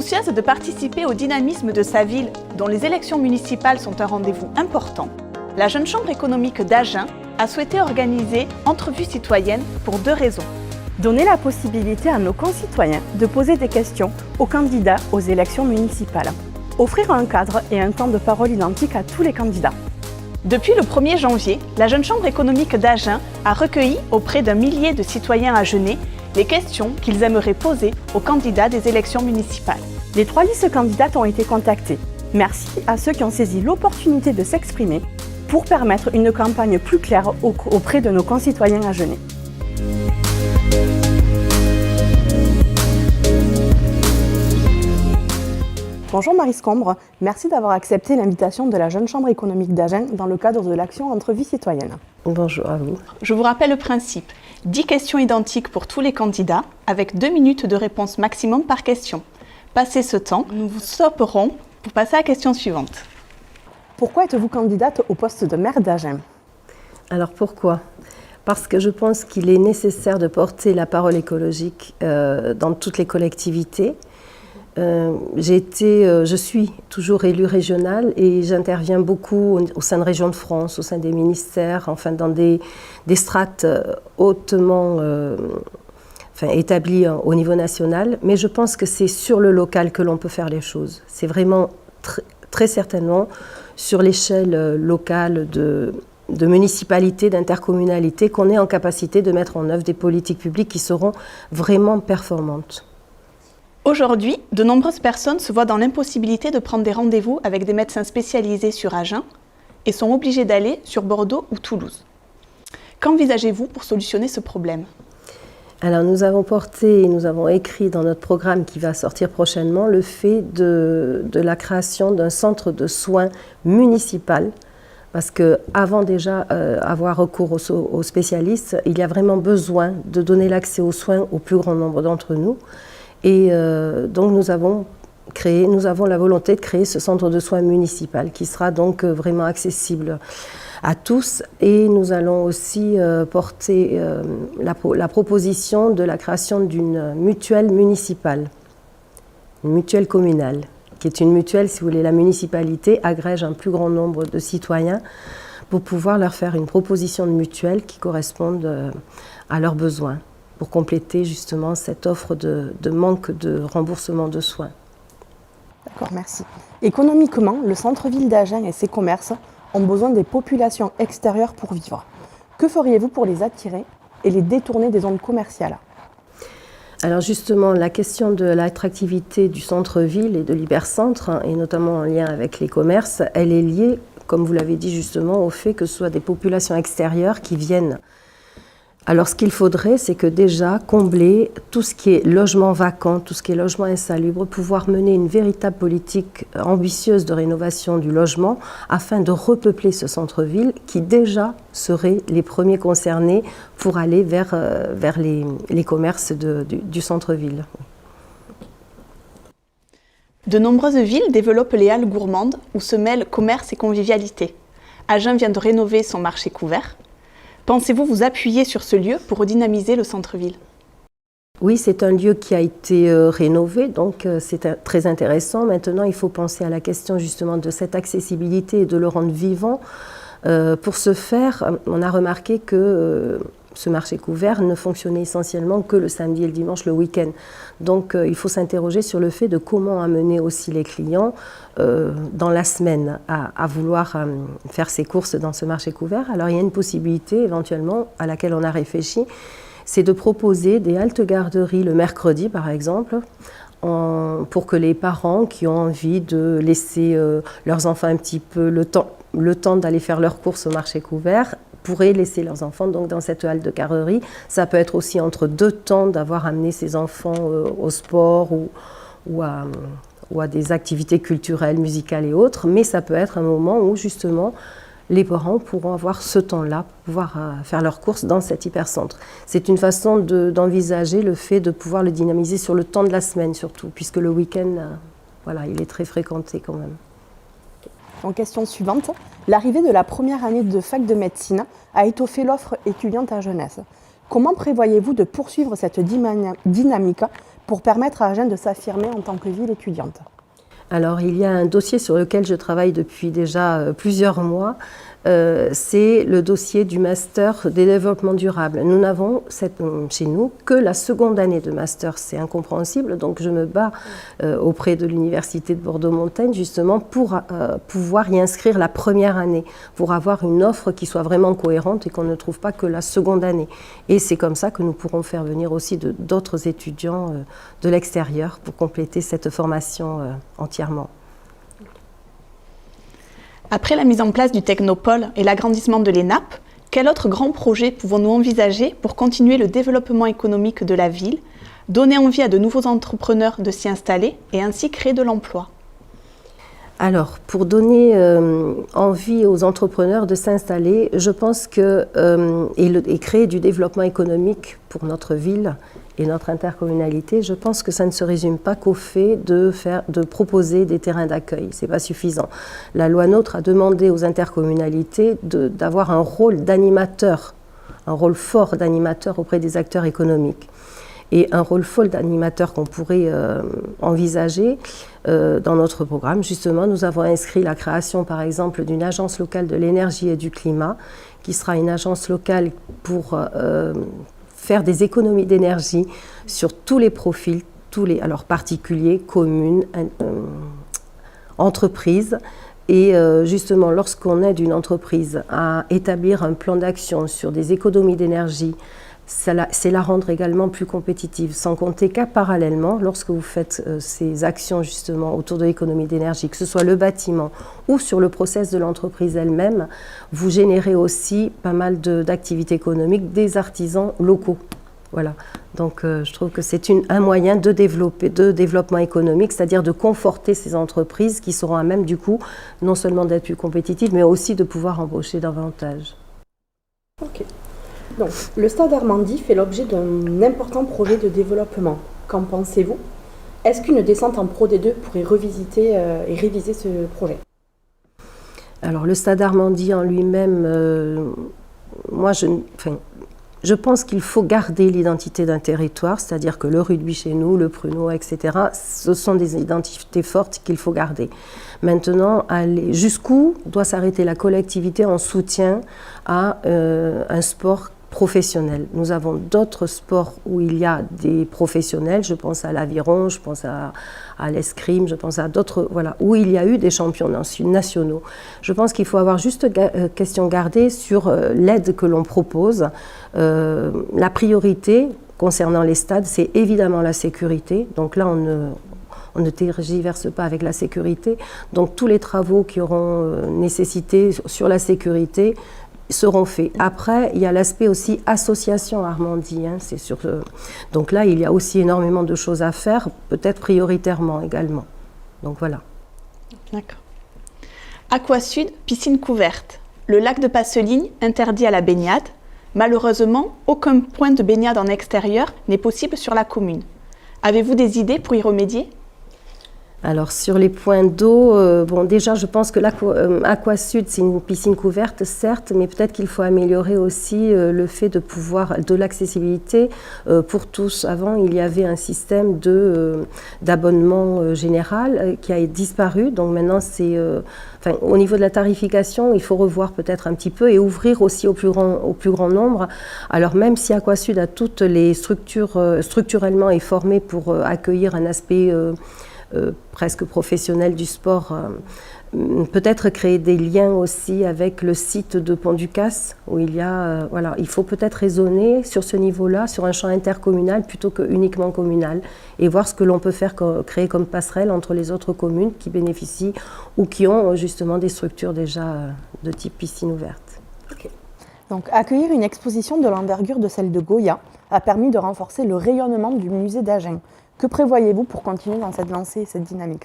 Soucieuse de participer au dynamisme de sa ville, dont les élections municipales sont un rendez-vous important, la Jeune Chambre économique d'Agen a souhaité organiser Entrevue citoyenne pour 2 raisons. Donner la possibilité à nos concitoyens de poser des questions aux candidats aux élections municipales. Offrir un cadre et un temps de parole identique à tous les candidats. Depuis le 1er janvier, la Jeune Chambre économique d'Agen a recueilli auprès d'1 millier de citoyens agenais les questions qu'ils aimeraient poser aux candidats des élections municipales. Les 3 listes candidates ont été contactées. Merci à ceux qui ont saisi l'opportunité de s'exprimer pour permettre une campagne plus claire auprès de nos concitoyens agenais. Bonjour Marie Scombre, merci d'avoir accepté l'invitation de la Jeune Chambre économique d'Agen dans le cadre de l'action Entrevue citoyenne. Bonjour à vous. Je vous rappelle le principe. 10 questions identiques pour tous les candidats, avec 2 minutes de réponse maximum par question. Passé ce temps, nous vous stopperons pour passer à la question suivante. Pourquoi êtes-vous candidate au poste de maire d'Agen? Alors pourquoi? Parce que je pense qu'il est nécessaire de porter la parole écologique dans toutes les collectivités. Je suis toujours élue régionale et j'interviens beaucoup au sein de régions de France, au sein des ministères, enfin dans des strates hautement établies au niveau national. Mais je pense que c'est sur le local que l'on peut faire les choses. C'est vraiment très certainement sur l'échelle locale de municipalité, d'intercommunalité, qu'on est en capacité de mettre en œuvre des politiques publiques qui seront vraiment performantes. Aujourd'hui, de nombreuses personnes se voient dans l'impossibilité de prendre des rendez-vous avec des médecins spécialisés sur Agen et sont obligées d'aller sur Bordeaux ou Toulouse. Qu'envisagez-vous pour solutionner ce problème? Alors nous avons écrit dans notre programme qui va sortir prochainement le fait de la création d'un centre de soins municipal. Parce qu'avant déjà avoir recours aux spécialistes, il y a vraiment besoin de donner l'accès aux soins au plus grand nombre d'entre nous. Et donc nous avons la volonté de créer ce centre de soins municipal qui sera donc vraiment accessible à tous. Et nous allons aussi porter la proposition de la création d'une mutuelle municipale, une mutuelle communale, qui est une mutuelle, si vous voulez, la municipalité agrège un plus grand nombre de citoyens pour pouvoir leur faire une proposition de mutuelle qui corresponde à leurs besoins, pour compléter justement cette offre de manque de remboursement de soins. D'accord, merci. Économiquement, le centre-ville d'Agen et ses commerces ont besoin des populations extérieures pour vivre. Que feriez-vous pour les attirer et les détourner des zones commerciales? Alors justement, la question de l'attractivité du centre-ville et de l'hypercentre, et notamment en lien avec les commerces, elle est liée, comme vous l'avez dit justement, au fait que ce soit des populations extérieures qui viennent. Alors ce qu'il faudrait, c'est que déjà combler tout ce qui est logement vacant, tout ce qui est logement insalubre, pouvoir mener une véritable politique ambitieuse de rénovation du logement afin de repeupler ce centre-ville qui déjà seraient les premiers concernés pour aller vers les commerces du centre-ville. De nombreuses villes développent les halles gourmandes où se mêlent commerce et convivialité. Agen vient de rénover son marché couvert. Pensez-vous vous appuyer sur ce lieu pour redynamiser le centre-ville? Oui, c'est un lieu qui a été rénové, donc c'est très intéressant. Maintenant, il faut penser à la question justement de cette accessibilité et de le rendre vivant. Pour ce faire, on a remarqué que ce marché couvert ne fonctionnait essentiellement que le samedi et le dimanche, le week-end. Donc il faut s'interroger sur le fait de comment amener aussi les clients dans la semaine à vouloir faire ses courses dans ce marché couvert. Alors il y a une possibilité éventuellement à laquelle on a réfléchi, c'est de proposer des haltes-garderies le mercredi par exemple, pour que les parents qui ont envie de laisser leurs enfants un petit peu le temps d'aller faire leurs courses au marché couvert, pourraient laisser leurs enfants donc dans cette halte de garderie. Ça peut être aussi entre 2 temps d'avoir amené ses enfants au sport ou à des activités culturelles, musicales et autres, mais ça peut être un moment où justement les parents pourront avoir ce temps-là pour pouvoir faire leurs courses dans cet hypercentre. C'est une façon d'envisager le fait de pouvoir le dynamiser sur le temps de la semaine surtout, puisque le week-end, voilà, il est très fréquenté quand même. En question suivante, l'arrivée de la première année de fac de médecine a étoffé l'offre étudiante à jeunesse. Comment prévoyez-vous de poursuivre cette dynamique pour permettre à Agen de s'affirmer en tant que ville étudiante? Alors, il y a un dossier sur lequel je travaille depuis déjà plusieurs mois. C'est le dossier du master des développements durables. Nous n'avons chez nous que la seconde année de master. C'est incompréhensible. Donc, je me bats auprès de l'Université de Bordeaux-Montaigne justement pour pouvoir y inscrire la première année, pour avoir une offre qui soit vraiment cohérente et qu'on ne trouve pas que la seconde année. Et c'est comme ça que nous pourrons faire venir aussi d'autres étudiants de l'extérieur pour compléter cette formation entièrement. Après la mise en place du Technopôle et l'agrandissement de l'ENAP, quel autre grand projet pouvons-nous envisager pour continuer le développement économique de la ville, donner envie à de nouveaux entrepreneurs de s'y installer et ainsi créer de l'emploi? Alors, pour donner envie aux entrepreneurs de s'installer, je pense que et créer du développement économique pour notre ville et notre intercommunalité, je pense que ça ne se résume pas qu'au fait de proposer des terrains d'accueil. Ce n'est pas suffisant. La loi NOTRe a demandé aux intercommunalités d'avoir un rôle d'animateur, un rôle fort d'animateur auprès des acteurs économiques. Et un rôle fort d'animateur qu'on pourrait envisager dans notre programme. Justement, nous avons inscrit la création, par exemple, d'une agence locale de l'énergie et du climat, qui sera une agence locale pour faire des économies d'énergie sur tous les profils, alors particuliers, communes, entreprises. Et justement, lorsqu'on aide une entreprise à établir un plan d'action sur des économies d'énergie, c'est la rendre également plus compétitive, sans compter qu'à parallèlement, lorsque vous faites ces actions justement autour de l'économie d'énergie, que ce soit le bâtiment ou sur le process de l'entreprise elle-même, vous générez aussi pas mal d'activités économiques des artisans locaux. Voilà. Donc je trouve que c'est un moyen de développement économique, c'est-à-dire de conforter ces entreprises qui seront à même du coup non seulement d'être plus compétitives, mais aussi de pouvoir embaucher davantage. Ok. Donc, le Stade Armandie fait l'objet d'un important projet de développement. Qu'en pensez-vous? Est-ce qu'une descente en Pro D2 pourrait revisiter et réviser ce projet? Alors, le Stade Armandie en lui-même, je pense qu'il faut garder l'identité d'un territoire, c'est-à-dire que le rugby chez nous, le pruneau, etc., ce sont des identités fortes qu'il faut garder. Maintenant, jusqu'où doit s'arrêter la collectivité en soutien à un sport professionnel? Nous avons d'autres sports où il y a des professionnels, je pense à l'aviron, je pense à l'escrime, je pense à d'autres, voilà, où il y a eu des champions nationaux. Je pense qu'il faut avoir juste question gardée sur l'aide que l'on propose. La priorité concernant les stades, c'est évidemment la sécurité. Donc là, on ne tergiverse pas avec la sécurité. Donc tous les travaux qui auront nécessité sur la sécurité seront faits. Après, il y a l'aspect aussi association Armandie. C'est sûr. Donc là, il y a aussi énormément de choses à faire, peut-être prioritairement également. Donc voilà. D'accord. Aquasud, piscine couverte. Le lac de Passeligne, interdit à la baignade. Malheureusement, aucun point de baignade en extérieur n'est possible sur la commune. Avez-vous des idées pour y remédier ? Alors sur les points d'eau, déjà je pense que l'Aquasud c'est une piscine couverte certes, mais peut-être qu'il faut améliorer aussi le fait de l'accessibilité pour tous. Avant il y avait un système d'abonnement général qui a disparu, donc maintenant c'est au niveau de la tarification il faut revoir peut-être un petit peu et ouvrir aussi au plus grand nombre. Alors même si Aquasud a toutes les structurellement est formé pour accueillir un aspect presque professionnel du sport, peut-être créer des liens aussi avec le site de Pont-du-Casse où il y a, il faut peut-être raisonner sur ce niveau-là, sur un champ intercommunal plutôt que uniquement communal et voir ce que l'on peut faire, créer comme passerelle entre les autres communes qui bénéficient ou qui ont justement des structures déjà de type piscine ouverte. Okay. Donc accueillir une exposition de l'envergure de celle de Goya a permis de renforcer le rayonnement du musée d'Agen. Que prévoyez-vous pour continuer dans cette lancée et cette dynamique?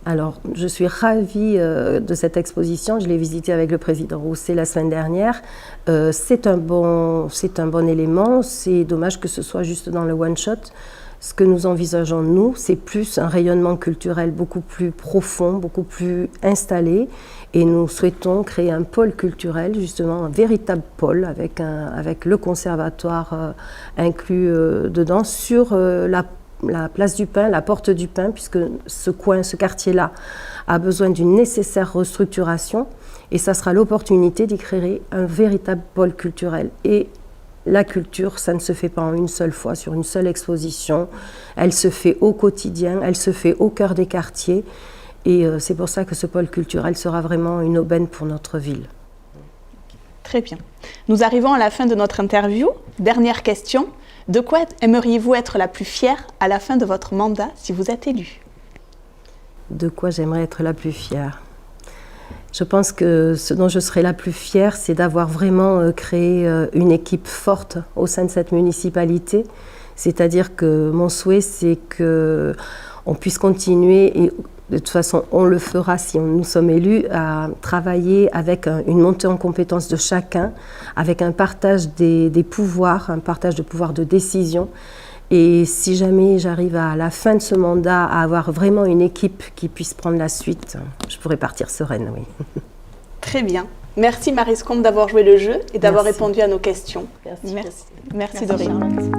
Alors, je suis ravie de cette exposition. Je l'ai visitée avec le président Rousset la semaine dernière. C'est un bon élément. C'est dommage que ce soit juste dans le one-shot. Ce que nous envisageons, nous, c'est plus un rayonnement culturel beaucoup plus profond, beaucoup plus installé. Et nous souhaitons créer un pôle culturel, justement, un véritable pôle avec le conservatoire inclus dedans sur la la place du Pin, la porte du Pin, puisque ce coin, ce quartier-là, a besoin d'une nécessaire restructuration. Et ça sera l'opportunité d'y créer un véritable pôle culturel. Et la culture, ça ne se fait pas en une seule fois, sur une seule exposition. Elle se fait au quotidien, elle se fait au cœur des quartiers. Et c'est pour ça que ce pôle culturel sera vraiment une aubaine pour notre ville. Très bien. Nous arrivons à la fin de notre interview. Dernière question. De quoi aimeriez-vous être la plus fière à la fin de votre mandat si vous êtes élu? De quoi j'aimerais être la plus fière? Je pense que ce dont je serai la plus fière, c'est d'avoir vraiment créé une équipe forte au sein de cette municipalité. C'est-à-dire que mon souhait, c'est qu'on puisse continuer, et de toute façon, on le fera si nous sommes élus, à travailler avec une montée en compétences de chacun, avec un partage des pouvoirs, un partage de pouvoirs de décision. Et si jamais j'arrive à la fin de ce mandat à avoir vraiment une équipe qui puisse prendre la suite, je pourrais partir sereine, oui. Très bien. Merci Maryse Combe d'avoir joué le jeu et d'avoir répondu à nos questions. Merci. Merci Dorine.